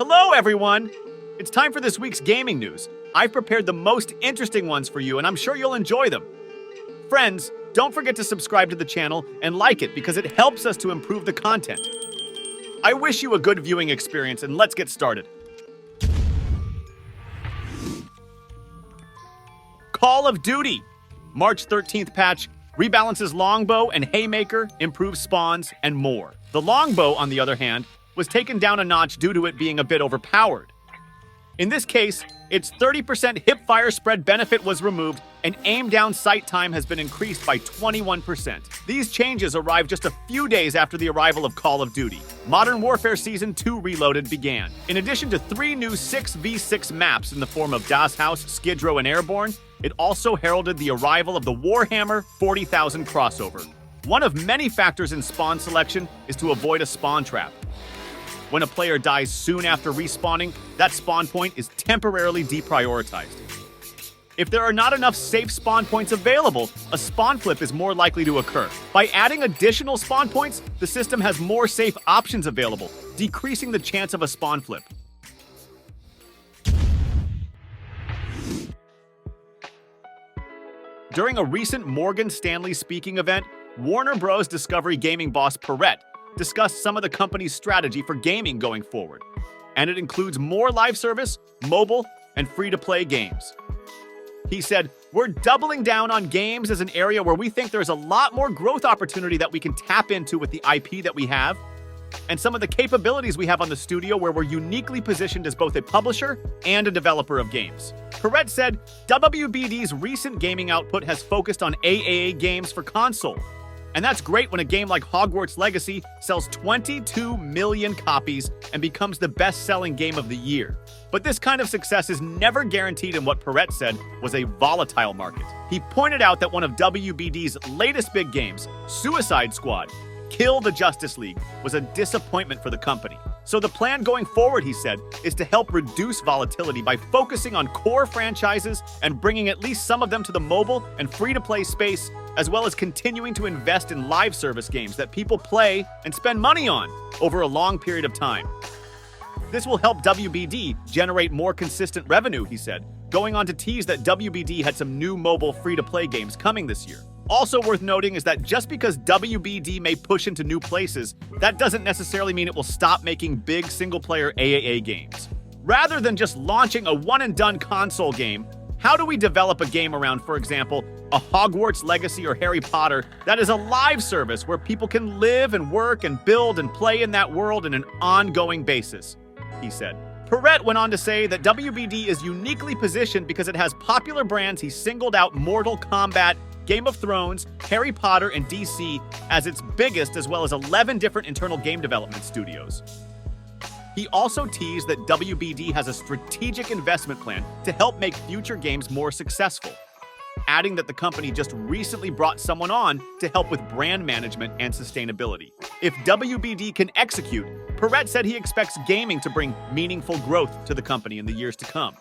Hello, everyone! It's time for this week's gaming news. I've prepared the most interesting ones for you, and I'm sure you'll enjoy them. Friends, don't forget to subscribe to the channel and like it because it helps us to improve the content. I wish you a good viewing experience, and let's get started. Call of Duty! March 13th patch rebalances longbow and haymaker, improves spawns, and more. The longbow, on the other hand, was taken down a notch due to it being a bit overpowered. In this case, its 30% hipfire spread benefit was removed, and aim down sight time has been increased by 21%. These changes arrived just a few days after the arrival of Call of Duty. Modern Warfare Season 2 Reloaded began. In addition to 3 new 6v6 maps in the form of Das Haus, Skid Row, and Airborne, it also heralded the arrival of the Warhammer 40,000 crossover. One of many factors in spawn selection is to avoid a spawn trap. When a player dies soon after respawning, that spawn point is temporarily deprioritized. If there are not enough safe spawn points available, a spawn flip is more likely to occur. By adding additional spawn points, the system has more safe options available, decreasing the chance of a spawn flip. During a recent Morgan Stanley speaking event, Warner Bros. Discovery Gaming boss Perret discussed some of the company's strategy for gaming going forward, and it includes more live service, mobile, and free-to-play games. He said, "We're doubling down on games as an area where we think there's a lot more growth opportunity that we can tap into with the IP that we have, and some of the capabilities we have on the studio where we're uniquely positioned as both a publisher and a developer of games." Perret said, WBD's recent gaming output has focused on AAA games for console. And that's great when a game like Hogwarts Legacy sells 22 million copies and becomes the best-selling game of the year. But this kind of success is never guaranteed in what Perret said was a volatile market. He pointed out that one of WBD's latest big games, Suicide Squad, Kill the Justice League, was a disappointment for the company. So the plan going forward, he said, is to help reduce volatility by focusing on core franchises and bringing at least some of them to the mobile and free-to-play space, as well as continuing to invest in live service games that people play and spend money on over a long period of time. This will help WBD generate more consistent revenue, he said, going on to tease that WBD had some new mobile free-to-play games coming this year. Also worth noting is that just because WBD may push into new places, that doesn't necessarily mean it will stop making big single-player AAA games. Rather than just launching a one-and-done console game, how do we develop a game around, for example, a Hogwarts Legacy or Harry Potter that is a live service where people can live and work and build and play in that world on an ongoing basis, he said. Perret went on to say that WBD is uniquely positioned because it has popular brands. He singled out Mortal Kombat, Game of Thrones, Harry Potter, and DC as its biggest, as well as 11 different internal game development studios. He also teased that WBD has a strategic investment plan to help make future games more successful, adding that the company just recently brought someone on to help with brand management and sustainability. If WBD can execute, Perret said he expects gaming to bring meaningful growth to the company in the years to come.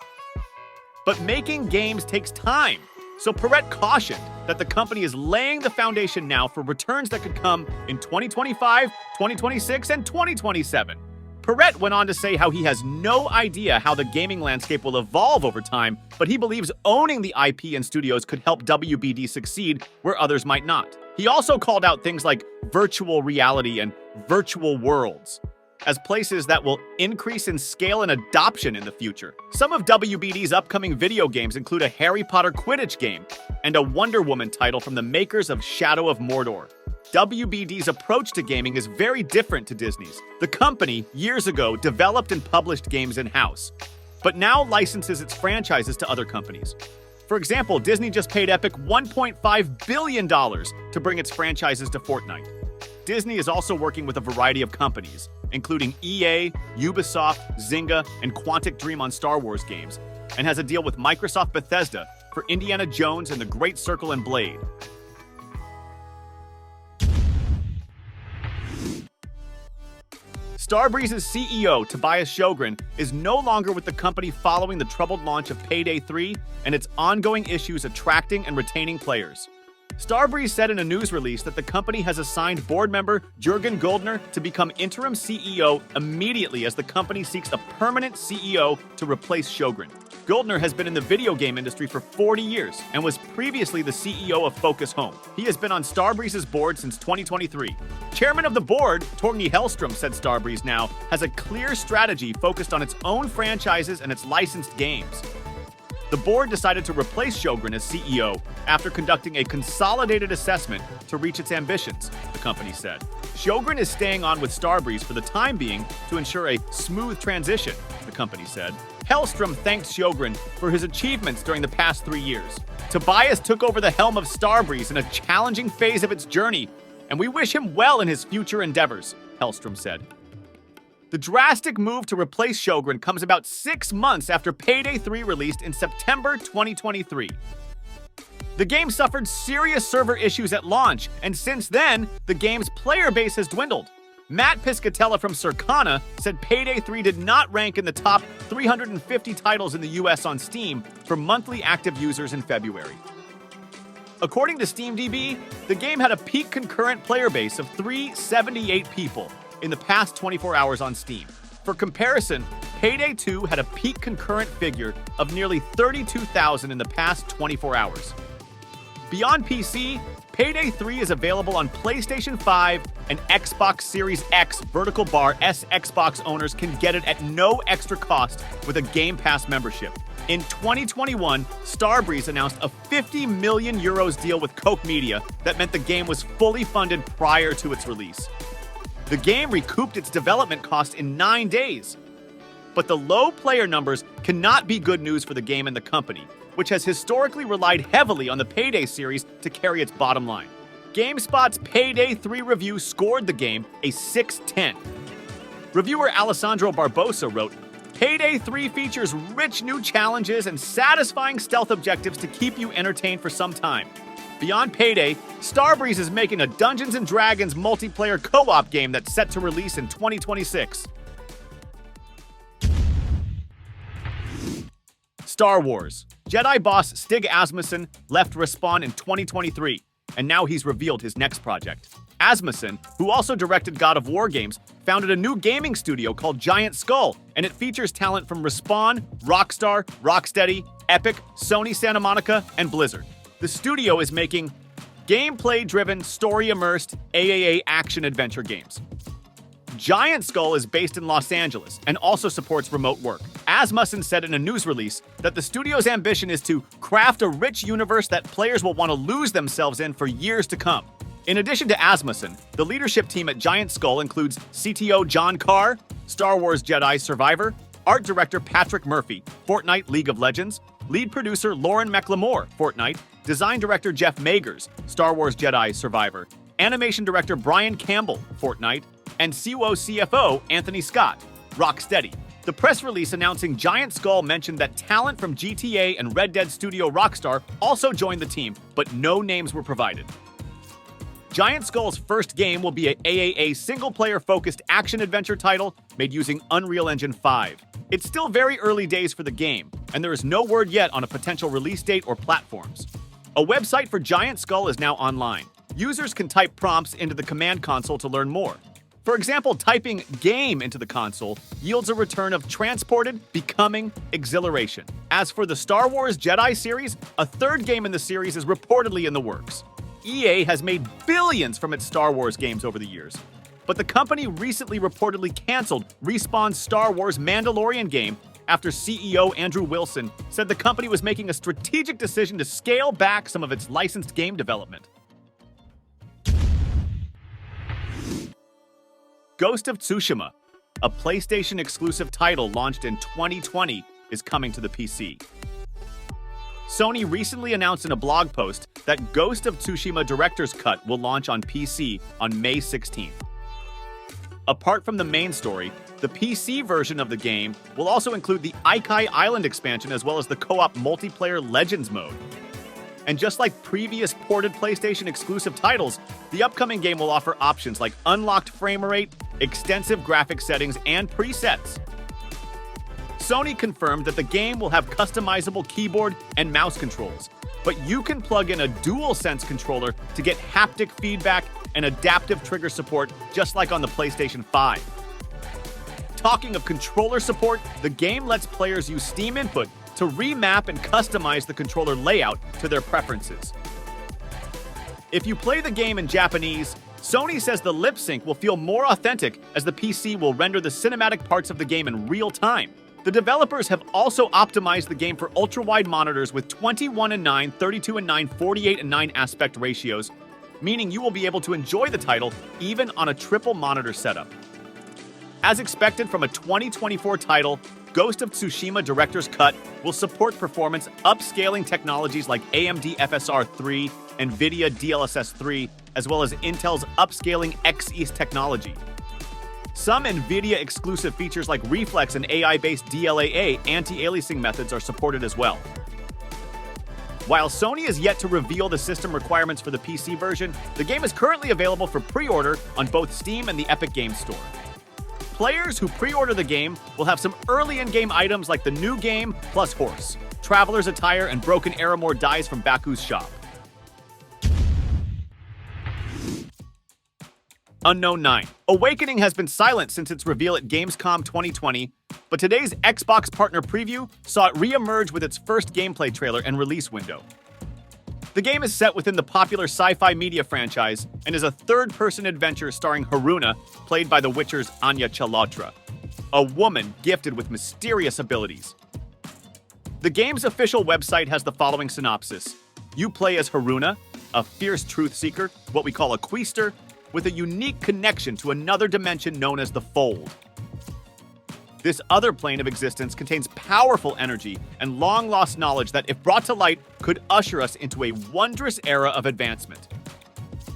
But making games takes time, so Perret cautioned that the company is laying the foundation now for returns that could come in 2025, 2026, and 2027. Perret went on to say how he has no idea how the gaming landscape will evolve over time, but he believes owning the IP and studios could help WBD succeed where others might not. He also called out things like virtual reality and virtual worlds as places that will increase in scale and adoption in the future. Some of WBD's upcoming video games include a Harry Potter Quidditch game and a Wonder Woman title from the makers of Shadow of Mordor. WBD's approach to gaming is very different to Disney's. The company, years ago, developed and published games in-house, but now licenses its franchises to other companies. For example, Disney just paid Epic $1.5 billion to bring its franchises to Fortnite. Disney is also working with a variety of companies, including EA, Ubisoft, Zynga, and Quantic Dream on Star Wars games, and has a deal with Microsoft Bethesda for Indiana Jones and the Great Circle and Blade. Starbreeze's CEO, Tobias Sjogren, is no longer with the company following the troubled launch of Payday 3 and its ongoing issues attracting and retaining players. Starbreeze said in a news release that the company has assigned board member Jürgen Goldner to become interim CEO immediately as the company seeks a permanent CEO to replace Sjogren. Goldner has been in the video game industry for 40 years and was previously the CEO of Focus Home. He has been on Starbreeze's board since 2023. Chairman of the board, Torgny Hellstrom, said Starbreeze now has a clear strategy focused on its own franchises and its licensed games. The board decided to replace Sjogren as CEO after conducting a consolidated assessment to reach its ambitions, the company said. Sjogren is staying on with Starbreeze for the time being to ensure a smooth transition, the company said. Hellstrom thanked Sjogren for his achievements during the past 3 years. Tobias took over the helm of Starbreeze in a challenging phase of its journey, and we wish him well in his future endeavors, Hellstrom said. The drastic move to replace Sjogren comes about 6 months after Payday 3 released in September 2023. The game suffered serious server issues at launch, and since then, the game's player base has dwindled. Matt Piscatella from Circana said Payday 3 did not rank in the top 350 titles in the US on Steam for monthly active users in February. According to SteamDB, the game had a peak concurrent player base of 378 people in the past 24 hours on Steam. For comparison, Payday 2 had a peak concurrent figure of nearly 32,000 in the past 24 hours. Beyond PC, Payday 3 is available on PlayStation 5 and Xbox Series X Vertical Bar S Xbox owners can get it at no extra cost with a Game Pass membership. In 2021, Starbreeze announced a €50 million deal with Koch Media that meant the game was fully funded prior to its release. The game recouped its development cost in 9 days. But the low player numbers cannot be good news for the game and the company, which has historically relied heavily on the Payday series to carry its bottom line. GameSpot's Payday 3 review scored the game a 6/10. Reviewer Alessandro Barbosa wrote, Payday 3 features rich new challenges and satisfying stealth objectives to keep you entertained for some time. Beyond Payday, Starbreeze is making a Dungeons & Dragons multiplayer co-op game that's set to release in 2026. Star Wars. Jedi boss Stig Asmussen left Respawn in 2023, and now he's revealed his next project. Asmussen, who also directed God of War games, founded a new gaming studio called Giant Skull, and it features talent from Respawn, Rockstar, Rocksteady, Epic, Sony Santa Monica, and Blizzard. The studio is making gameplay-driven, story-immersed AAA action-adventure games. Giant Skull is based in Los Angeles and also supports remote work. Asmussen said in a news release that the studio's ambition is to craft a rich universe that players will want to lose themselves in for years to come. In addition to Asmussen, the leadership team at Giant Skull includes CTO John Carr, Star Wars Jedi Survivor, art director Patrick Murphy, Fortnite League of Legends, lead producer Lauren McLemore, Fortnite, design director Jeff Magers, Star Wars Jedi Survivor, animation director Brian Campbell, Fortnite, and COO-CFO Anthony Scott, Rocksteady. The press release announcing Giant Skull mentioned that talent from GTA and Red Dead studio Rockstar also joined the team, but no names were provided. Giant Skull's first game will be a AAA single-player-focused action-adventure title made using Unreal Engine 5. It's still very early days for the game, and there is no word yet on a potential release date or platforms. A website for Giant Skull is now online. Users can type prompts into the command console to learn more. For example, typing game into the console yields a return of transported, becoming, exhilaration. As for the Star Wars Jedi series, a third game in the series is reportedly in the works. EA has made billions from its Star Wars games over the years, but the company recently reportedly canceled Respawn's Star Wars Mandalorian game after CEO Andrew Wilson said the company was making a strategic decision to scale back some of its licensed game development. Ghost of Tsushima, a PlayStation-exclusive title launched in 2020, is coming to the PC. Sony recently announced in a blog post that Ghost of Tsushima Director's Cut will launch on PC on May 16th. Apart from the main story, the PC version of the game will also include the Ikai Island expansion as well as the co-op multiplayer Legends mode. And just like previous ported PlayStation-exclusive titles, the upcoming game will offer options like unlocked frame rate, extensive graphic settings, and presets. Sony confirmed that the game will have customizable keyboard and mouse controls, but you can plug in a DualSense controller to get haptic feedback and adaptive trigger support just like on the PlayStation 5. Talking of controller support, the game lets players use Steam Input to remap and customize the controller layout to their preferences. If you play the game in Japanese, Sony says the lip sync will feel more authentic as the PC will render the cinematic parts of the game in real time. The developers have also optimized the game for ultra-wide monitors with 21:9, 32:9, 48:9 aspect ratios, meaning you will be able to enjoy the title even on a triple monitor setup. As expected from a 2024 title, Ghost of Tsushima Director's Cut will support performance upscaling technologies like AMD FSR 3, NVIDIA DLSS 3, as well as Intel's upscaling X-East technology. Some NVIDIA exclusive features like Reflex and AI-based DLAA anti-aliasing methods are supported as well. While Sony is yet to reveal the system requirements for the PC version, the game is currently available for pre-order on both Steam and the Epic Games Store. Players who pre-order the game will have some early in-game items like the new game plus horse, traveler's attire, and broken Aramore dies from Baku's shop. Unknown 9. Awakening has been silent since its reveal at Gamescom 2020, but today's Xbox partner preview saw it re-emerge with its first gameplay trailer and release window. The game is set within the popular sci-fi media franchise and is a third-person adventure starring Haruna, played by The Witcher's Anya Chalotra, a woman gifted with mysterious abilities. The game's official website has the following synopsis. You play as Haruna, a fierce truth seeker, what we call a queester, with a unique connection to another dimension known as the Fold. This other plane of existence contains powerful energy and long-lost knowledge that, if brought to light, could usher us into a wondrous era of advancement.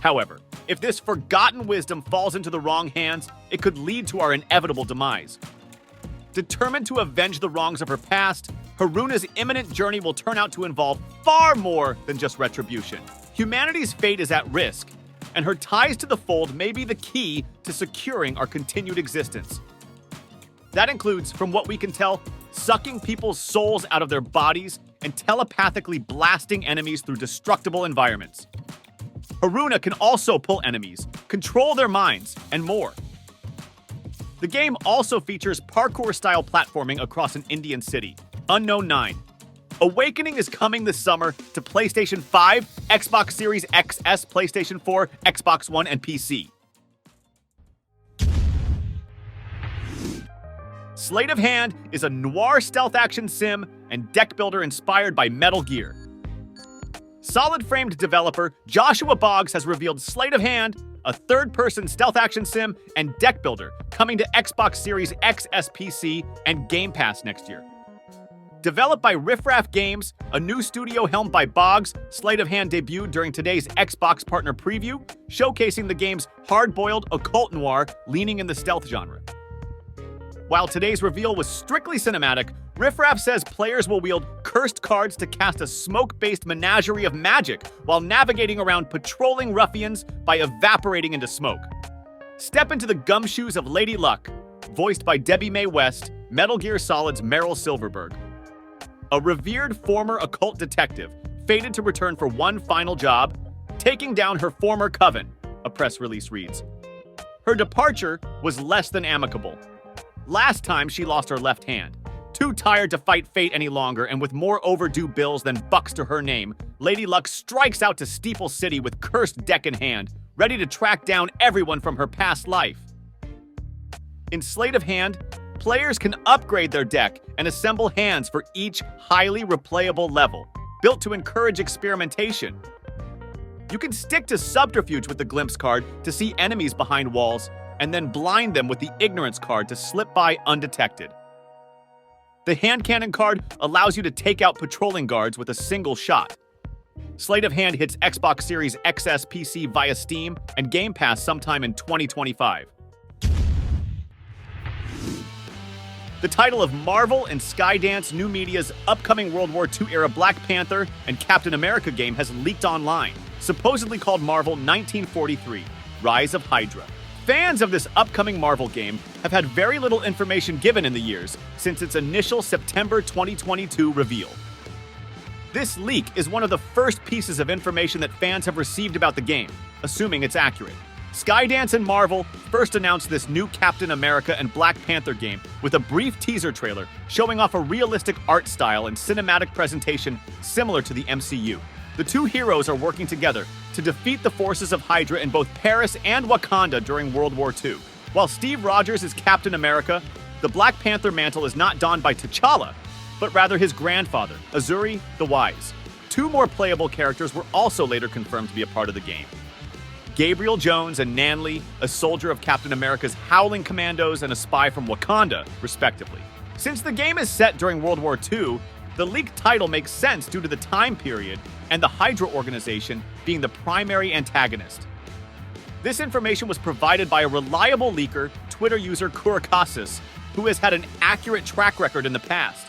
However, if this forgotten wisdom falls into the wrong hands, it could lead to our inevitable demise. Determined to avenge the wrongs of her past, Haruna's imminent journey will turn out to involve far more than just retribution. Humanity's fate is at risk, and her ties to the Fold may be the key to securing our continued existence. That includes, from what we can tell, sucking people's souls out of their bodies and telepathically blasting enemies through destructible environments. Haruna can also pull enemies, control their minds, and more. The game also features parkour-style platforming across an Indian city. Unknown 9. Awakening is coming this summer to PlayStation 5, Xbox Series XS, PlayStation 4, Xbox One, and PC. Sleight of Hand is a noir stealth action sim and deck builder inspired by Metal Gear. Solid-framed developer Joshua Boggs has revealed Sleight of Hand, a third-person stealth action sim and deck builder coming to Xbox Series XS PC and Game Pass next year. Developed by Riff Raff Games, a new studio helmed by Boggs, Sleight of Hand debuted during today's Xbox partner preview, showcasing the game's hard-boiled occult noir leaning in the stealth genre. While today's reveal was strictly cinematic, Riff Raff says players will wield cursed cards to cast a smoke-based menagerie of magic while navigating around patrolling ruffians by evaporating into smoke. Step into the gumshoes of Lady Luck, voiced by Debbie Mae West, Metal Gear Solid's Meryl Silverberg. A revered former occult detective, fated to return for one final job, taking down her former coven, a press release reads. Her departure was less than amicable. Last time, she lost her left hand. Too tired to fight fate any longer, and with more overdue bills than bucks to her name, Lady Luck strikes out to Steeple City with cursed deck in hand, ready to track down everyone from her past life. In Sleight of Hand, players can upgrade their deck and assemble hands for each highly replayable level, built to encourage experimentation. You can stick to subterfuge with the Glimpse card to see enemies behind walls, and then blind them with the Ignorance card to slip by undetected. The Hand Cannon card allows you to take out patrolling guards with a single shot. Sleight of Hand hits Xbox Series XS PC via Steam and Game Pass sometime in 2025. The title of Marvel and Skydance New Media's upcoming World War II-era Black Panther and Captain America game has leaked online, supposedly called Marvel 1943, Rise of Hydra. Fans of this upcoming Marvel game have had very little information given in the years since its initial September 2022 reveal. This leak is one of the first pieces of information that fans have received about the game, assuming it's accurate. Skydance and Marvel first announced this new Captain America and Black Panther game with a brief teaser trailer showing off a realistic art style and cinematic presentation similar to the MCU. The two heroes are working together to defeat the forces of Hydra in both Paris and Wakanda during World War II. While Steve Rogers is Captain America, the Black Panther mantle is not donned by T'Challa, but rather his grandfather, Azuri the Wise. Two more playable characters were also later confirmed to be a part of the game. Gabriel Jones and Nanley, a soldier of Captain America's Howling Commandos and a spy from Wakanda, respectively. Since the game is set during World War II, the leaked title makes sense due to the time period and the Hydra organization being the primary antagonist. This information was provided by a reliable leaker, Twitter user Kurakasis, who has had an accurate track record in the past.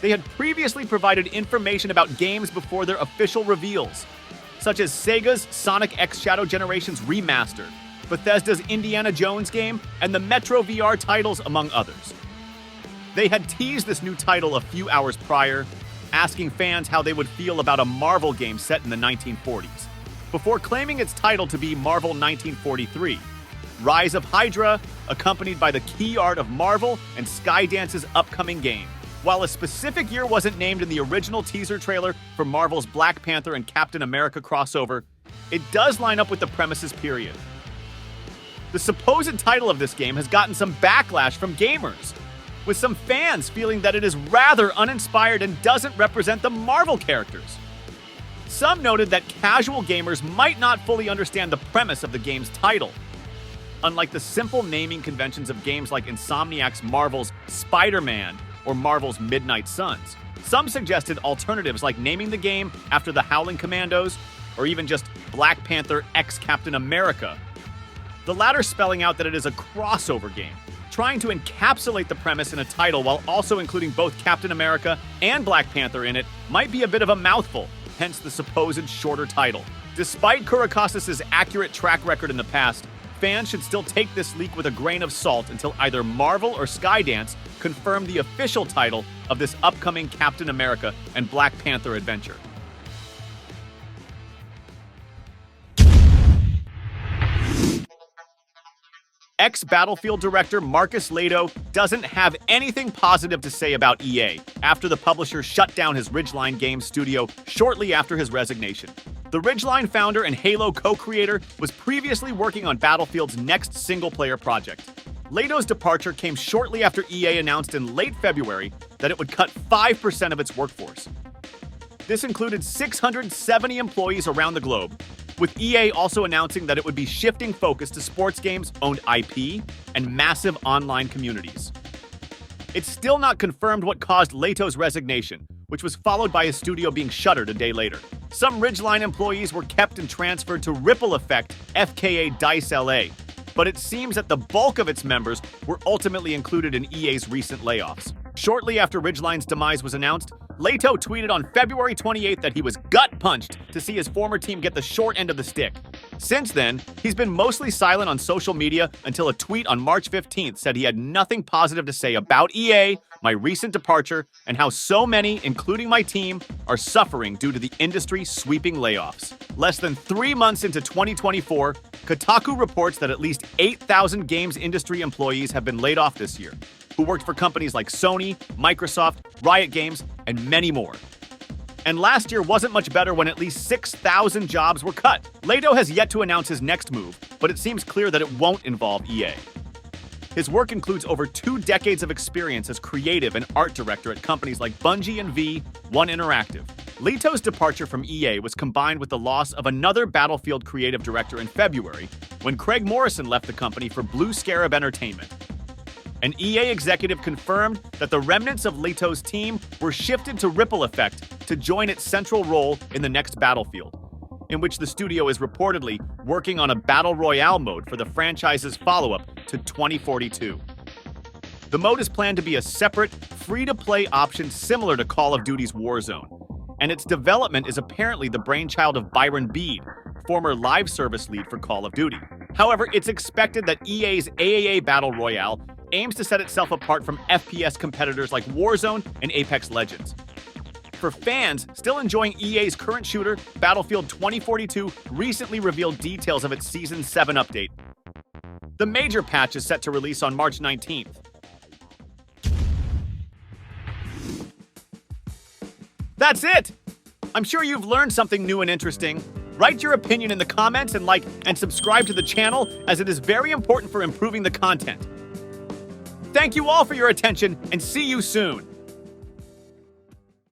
They had previously provided information about games before their official reveals, such as Sega's Sonic X Shadow Generations Remastered, Bethesda's Indiana Jones game, and the Metro VR titles, among others. They had teased this new title a few hours prior, asking fans how they would feel about a Marvel game set in the 1940s, before claiming its title to be Marvel 1943, Rise of Hydra, accompanied by the key art of Marvel and Skydance's upcoming game. While a specific year wasn't named in the original teaser trailer for Marvel's Black Panther and Captain America crossover, it does line up with the premise's period. The supposed title of this game has gotten some backlash from gamers, with some fans feeling that it is rather uninspired and doesn't represent the Marvel characters. Some noted that casual gamers might not fully understand the premise of the game's title. Unlike the simple naming conventions of games like Insomniac's Marvel's Spider-Man or Marvel's Midnight Suns, some suggested alternatives like naming the game after the Howling Commandos, or even just Black Panther x Captain America. The latter spelling out that it is a crossover game, trying to encapsulate the premise in a title while also including both Captain America and Black Panther in it might be a bit of a mouthful, hence the supposed shorter title. Despite Kurakasis' accurate track record in the past, fans should still take this leak with a grain of salt until either Marvel or Skydance confirm the official title of this upcoming Captain America and Black Panther adventure. Ex-Battlefield director Marcus Lehto doesn't have anything positive to say about EA after the publisher shut down his Ridgeline Games studio shortly after his resignation. The Ridgeline founder and Halo co-creator was previously working on Battlefield's next single-player project. Lehto's departure came shortly after EA announced in late February that it would cut 5% of its workforce. This included 670 employees around the globe, with EA also announcing that it would be shifting focus to sports games, owned IP, and massive online communities. It's still not confirmed what caused Lehto's resignation, which was followed by his studio being shuttered a day later. Some Ridgeline employees were kept and transferred to Ripple Effect, FKA Dice LA, but it seems that the bulk of its members were ultimately included in EA's recent layoffs. Shortly after Ridgeline's demise was announced, Lehto tweeted on February 28th that he was gut-punched to see his former team get the short end of the stick. Since then, he's been mostly silent on social media until a tweet on March 15th said he had nothing positive to say about EA, my recent departure, and how so many, including my team, are suffering due to the industry sweeping layoffs. Less than 3 months into 2024, Kotaku reports that at least 8,000 games industry employees have been laid off this year, who worked for companies like Sony, Microsoft, Riot Games, and many more. And last year wasn't much better when at least 6,000 jobs were cut. Lehto has yet to announce his next move, but it seems clear that it won't involve EA. His work includes over 2 decades of experience as creative and art director at companies like Bungie and One Interactive. Lehto's departure from EA was combined with the loss of another Battlefield creative director in February, when Craig Morrison left the company for Blue Scarab Entertainment. An EA executive confirmed that the remnants of Lehto's team were shifted to Ripple Effect to join its central role in the next Battlefield, in which the studio is reportedly working on a Battle Royale mode for the franchise's follow-up to 2042. The mode is planned to be a separate, free-to-play option similar to Call of Duty's Warzone, and its development is apparently the brainchild of Byron Bede, former live service lead for Call of Duty. However, it's expected that EA's AAA Battle Royale aims to set itself apart from FPS competitors like Warzone and Apex Legends. for fans still enjoying EA's current shooter, Battlefield 2042 recently revealed details of its Season 7 update. The major patch is set to release on March 19th. That's it! I'm sure you've learned something new and interesting. Write your opinion in the comments and like and subscribe to the channel, as it is very important for improving the content. Thank you all for your attention, and see you soon!